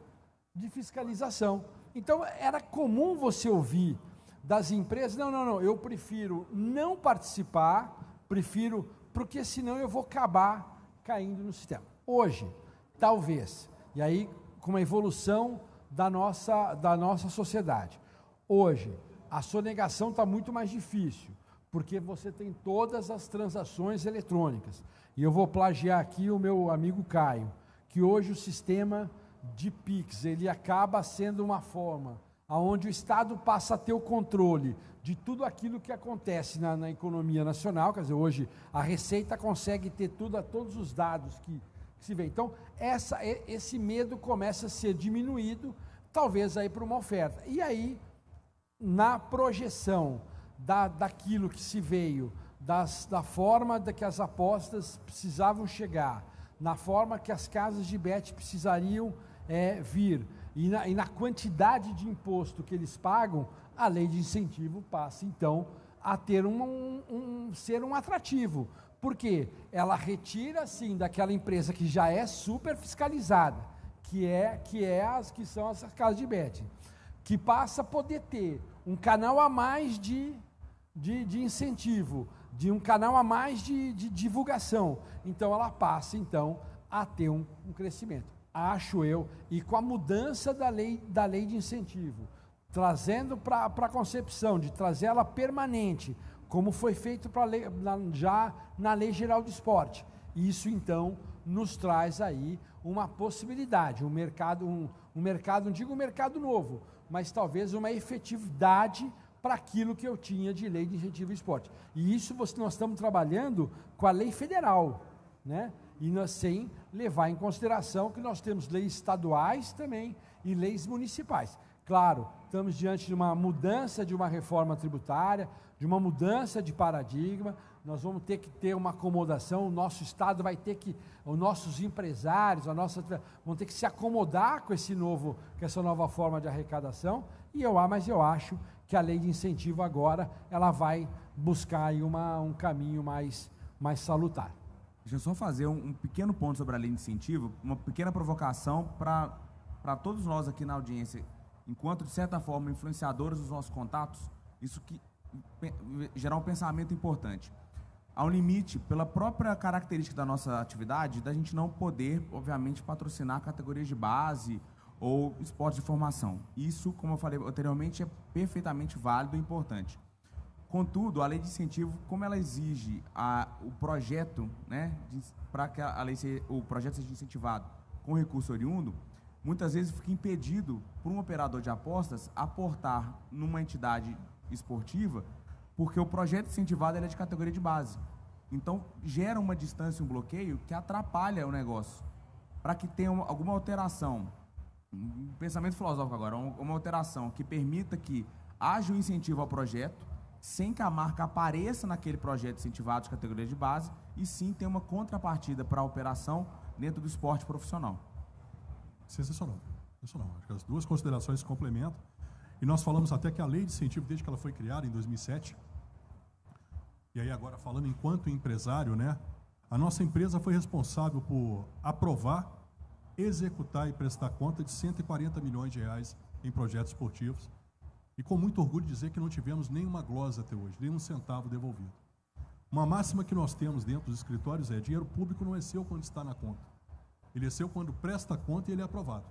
de fiscalização. Então, era comum você ouvir das empresas, não, eu prefiro não participar, porque senão eu vou acabar caindo no sistema. Hoje, talvez, e aí com uma evolução da nossa sociedade, hoje, a sonegação está muito mais difícil, porque você tem todas as transações eletrônicas. E eu vou plagiar aqui o meu amigo Caio, que hoje o sistema de Pix, ele acaba sendo uma forma onde o Estado passa a ter o controle de tudo aquilo que acontece na economia nacional. Quer dizer, hoje a Receita consegue ter todos os dados que se vê. Então, esse medo começa a ser diminuído, talvez aí por uma oferta. E aí, na projeção daquilo que se veio, da forma que as apostas precisavam chegar, na forma que as casas de bet precisariam vir, e na quantidade de imposto que eles pagam, a lei de incentivo passa, então, a ter ser um atrativo. Por quê? Ela retira, sim, daquela empresa que já é super fiscalizada, que são as casas de bet, que passa a poder ter um canal a mais de incentivo, de um canal a mais de divulgação. Então, ela passa, então, a ter um crescimento. Acho eu, e com a mudança da lei de incentivo, trazendo para a concepção, de trazer ela permanente, como foi feito já na Lei Geral do Esporte. Isso, então, nos traz aí uma possibilidade, um mercado, não digo um mercado novo, mas talvez uma efetividade para aquilo que eu tinha de Lei de Incentivo ao Esporte. E isso nós estamos trabalhando com a lei federal, né? E nós, sem levar em consideração que nós temos leis estaduais também e leis municipais. Claro, estamos diante de uma mudança de uma reforma tributária, de uma mudança de paradigma, nós vamos ter que ter uma acomodação, o nosso Estado vai ter que, os nossos empresários, vão ter que se acomodar com essa nova forma de arrecadação, mas eu acho que a lei de incentivo agora, ela vai buscar aí um caminho mais salutar. Deixa eu só fazer um pequeno ponto sobre a lei de incentivo, uma pequena provocação para todos nós aqui na audiência, enquanto, de certa forma, influenciadores dos nossos contatos, isso que gerar um pensamento importante. Há um limite, pela própria característica da nossa atividade, da gente não poder, obviamente, patrocinar categorias de base ou esporte de formação. Isso, como eu falei anteriormente, é perfeitamente válido e importante. Contudo, a lei de incentivo, como ela exige o projeto, né, para que o projeto seja incentivado com recurso oriundo, muitas vezes fica impedido por um operador de apostas aportar numa entidade esportiva, porque o projeto incentivado ele é de categoria de base. Então, gera uma distância, um bloqueio que atrapalha o negócio. Para que tenha alguma alteração, um pensamento filosófico agora, uma alteração que permita que haja um incentivo ao projeto, sem que a marca apareça naquele projeto incentivado de categoria de base, e sim ter uma contrapartida para a operação dentro do esporte profissional. Sensacional. Sensacional. Acho que as duas considerações se complementam. E nós falamos até que a lei de incentivo, desde que ela foi criada em 2007, e aí agora falando enquanto empresário, né, a nossa empresa foi responsável por aprovar, executar e prestar conta de 140 milhões de reais em projetos esportivos. E com muito orgulho dizer que não tivemos nenhuma glosa até hoje, nem um centavo devolvido. Uma máxima que nós temos dentro dos escritórios é: dinheiro público não é seu quando está na conta. Ele é seu quando presta conta e ele é aprovado.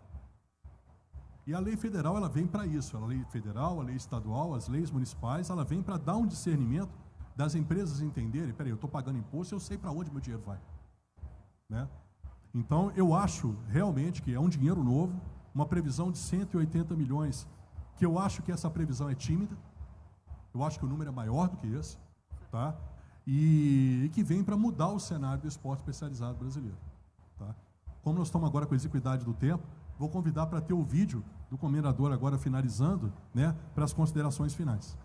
E a lei federal, ela vem para isso. A lei federal, a lei estadual, as leis municipais, ela vem para dar um discernimento das empresas entenderem: peraí, eu estou pagando imposto, eu sei para onde meu dinheiro vai. Né? Então, eu acho realmente que é um dinheiro novo, uma previsão de 180 milhões, que eu acho que essa previsão é tímida, eu acho que o número é maior do que esse, tá? E que vem para mudar o cenário do esporte especializado brasileiro. Tá? Como nós estamos agora com a exiguidade do tempo, vou convidar para ter o vídeo do comendador agora finalizando, né, para as considerações finais.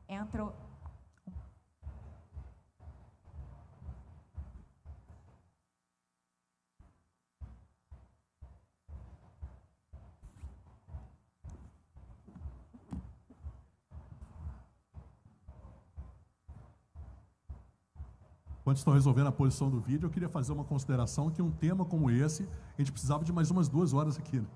Entra. Quando estão resolvendo a posição do vídeo, eu queria fazer uma consideração que um tema como esse, a gente precisava de mais umas 2 horas aqui. Né?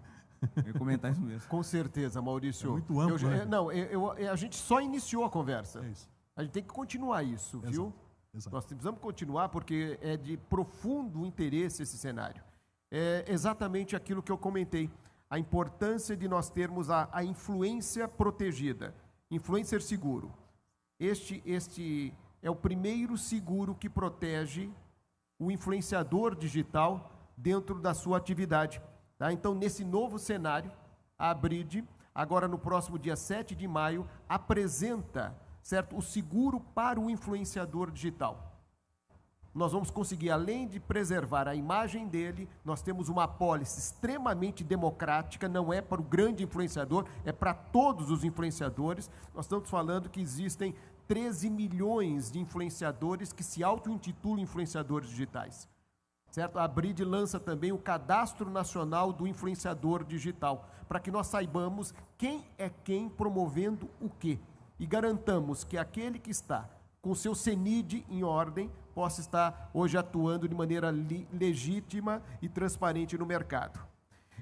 Eu ia comentar isso mesmo. Com certeza, Maurício. É muito amplo, né? Não, a gente só iniciou a conversa. É isso. A gente tem que continuar isso, viu? Exato. Nós precisamos continuar porque é de profundo interesse esse cenário. É exatamente aquilo que eu comentei, a importância de nós termos a influência protegida, influencer seguro. Este é o primeiro seguro que protege o influenciador digital dentro da sua atividade. Tá? Então, nesse novo cenário, a Abride, agora no próximo dia 7 de maio, apresenta, certo, o seguro para o influenciador digital. Nós vamos conseguir, além de preservar a imagem dele, nós temos uma apólice extremamente democrática, não é para o grande influenciador, é para todos os influenciadores. Nós estamos falando que existem 13 milhões de influenciadores que se auto-intitulam influenciadores digitais. Certo? A Abride lança também o Cadastro Nacional do Influenciador Digital, para que nós saibamos quem é quem promovendo o quê. E garantamos que aquele que está com seu CNID em ordem possa estar hoje atuando de maneira legítima e transparente no mercado.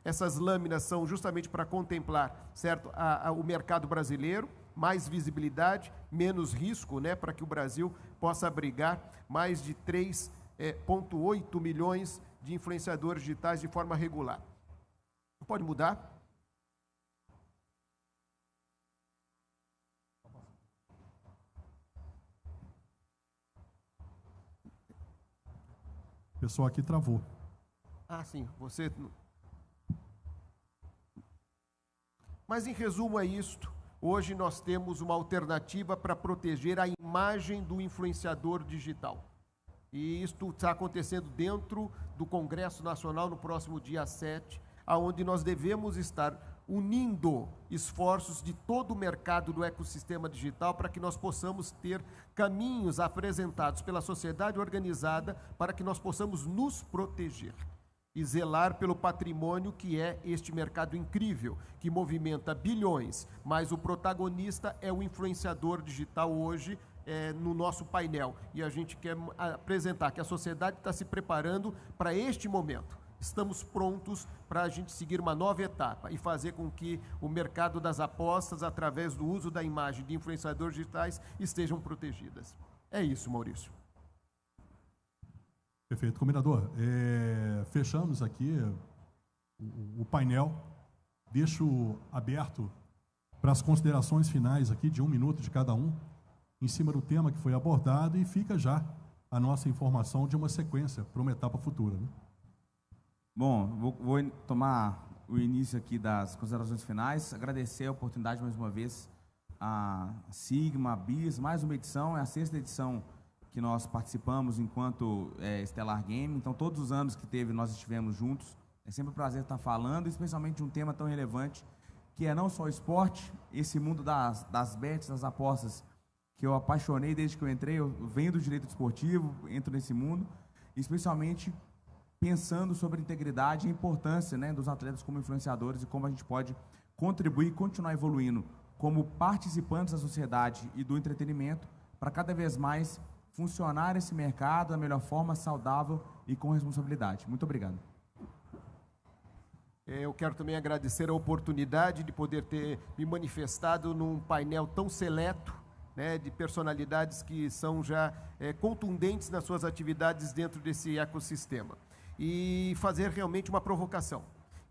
Essas lâminas são justamente para contemplar, certo, o mercado brasileiro, mais visibilidade, menos risco, né, para que o Brasil possa abrigar mais de 3,8 milhões de influenciadores digitais de forma regular. Pode mudar? O pessoal aqui travou. Ah, sim, você... Mas, em resumo, é isto. Hoje nós temos uma alternativa para proteger a imagem do influenciador digital. E isto está acontecendo dentro do Congresso Nacional no próximo dia 7, onde nós devemos estar unindo esforços de todo o mercado do ecossistema digital para que nós possamos ter caminhos apresentados pela sociedade organizada para que nós possamos nos proteger e zelar pelo patrimônio que é este mercado incrível, que movimenta bilhões, mas o protagonista é o influenciador digital hoje no nosso painel. E a gente quer apresentar que a sociedade está se preparando para este momento. estamos prontos para a gente seguir uma nova etapa e fazer com que o mercado das apostas, através do uso da imagem de influenciadores digitais, estejam protegidas. É isso, Maurício. Perfeito. Combinador, fechamos aqui o painel. Deixo aberto para as considerações finais aqui, de 1 minuto de cada um, em cima do tema que foi abordado, e fica já a nossa informação de uma sequência para uma etapa futura, né? Bom, vou tomar o início aqui das considerações finais, agradecer a oportunidade mais uma vez a Sigma, a BIS, mais uma edição, é a 6ª edição que nós participamos enquanto Stellar Game, então todos os anos que teve nós estivemos juntos, é sempre um prazer estar falando, especialmente de um tema tão relevante, que é não só o esporte, esse mundo das bets, das apostas, que eu apaixonei desde que eu entrei, eu venho do direito esportivo, entro nesse mundo, especialmente pensando sobre a integridade e a importância, né, dos atletas como influenciadores e como a gente pode contribuir e continuar evoluindo como participantes da sociedade e do entretenimento para cada vez mais funcionar esse mercado da melhor forma, saudável e com responsabilidade. Muito obrigado. Eu quero também agradecer a oportunidade de poder ter me manifestado num painel tão seleto, né, de personalidades que são já contundentes nas suas atividades dentro desse ecossistema. E fazer realmente uma provocação,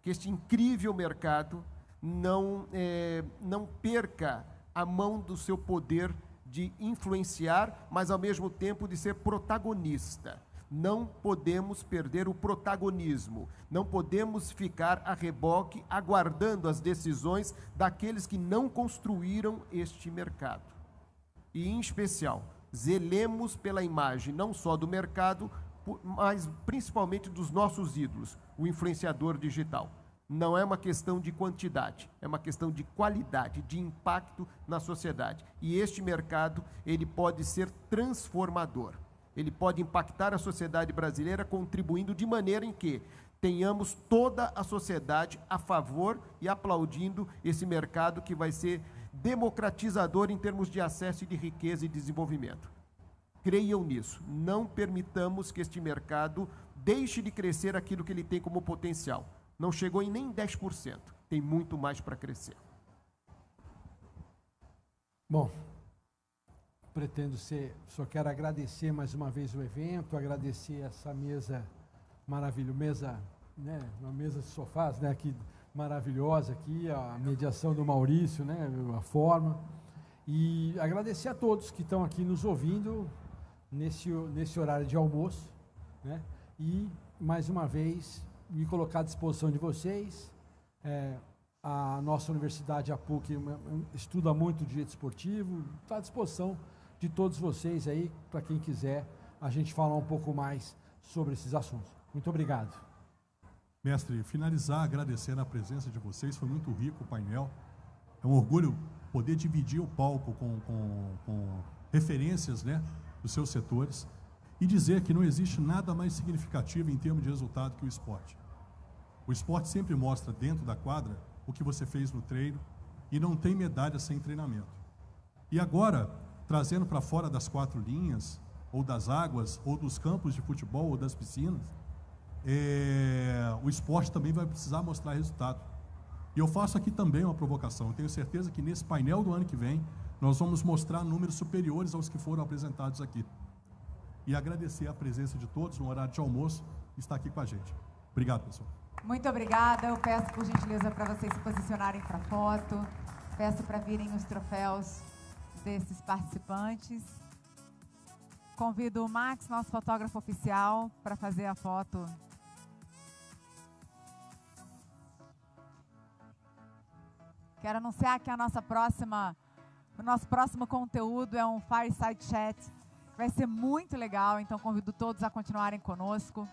que este incrível mercado não perca a mão do seu poder de influenciar, mas ao mesmo tempo de ser protagonista. Não podemos perder o protagonismo, não podemos ficar a reboque aguardando as decisões daqueles que não construíram este mercado. E, em especial, zelemos pela imagem não só do mercado, mas principalmente dos nossos ídolos, o influenciador digital. Não é uma questão de quantidade, é uma questão de qualidade, de impacto na sociedade. E este mercado, ele pode ser transformador. Ele pode impactar a sociedade brasileira, contribuindo de maneira em que tenhamos toda a sociedade a favor e aplaudindo esse mercado que vai ser democratizador em termos de acesso e de riqueza e desenvolvimento. Creiam nisso. Não permitamos que este mercado deixe de crescer aquilo que ele tem como potencial. Não chegou em nem 10%. Tem muito mais para crescer. Bom, só quero agradecer mais uma vez o evento, agradecer essa mesa maravilhosa, né, uma mesa de sofás, né, aqui, maravilhosa aqui, a mediação do Maurício, né, a forma, e agradecer a todos que estão aqui nos ouvindo nesse horário de almoço, né, e mais uma vez me colocar à disposição de vocês. A nossa universidade, a PUC, estuda muito direito esportivo, está à disposição de todos vocês aí, para quem quiser a gente falar um pouco mais sobre esses assuntos. Muito obrigado. Mestre, finalizar agradecendo a presença de vocês, foi muito rico o painel. É um orgulho poder dividir o palco com referências, né, dos seus setores e dizer que não existe nada mais significativo em termos de resultado que o esporte. O esporte sempre mostra dentro da quadra o que você fez no treino e não tem medalha sem treinamento. E agora, trazendo para fora das 4 linhas, ou das águas, ou dos campos de futebol, ou das piscinas, o esporte também vai precisar mostrar resultado. E eu faço aqui também uma provocação. Eu tenho certeza que nesse painel do ano que vem, nós vamos mostrar números superiores aos que foram apresentados aqui. E agradecer a presença de todos no horário de almoço e estar aqui com a gente. Obrigado, pessoal. Muito obrigada. Eu peço, por gentileza, para vocês se posicionarem para a foto. Peço para virem os troféus desses participantes. Convido o Max, nosso fotógrafo oficial, para fazer a foto. Quero anunciar que o nosso próximo conteúdo é um Fireside Chat, que vai ser muito legal, então convido todos a continuarem conosco.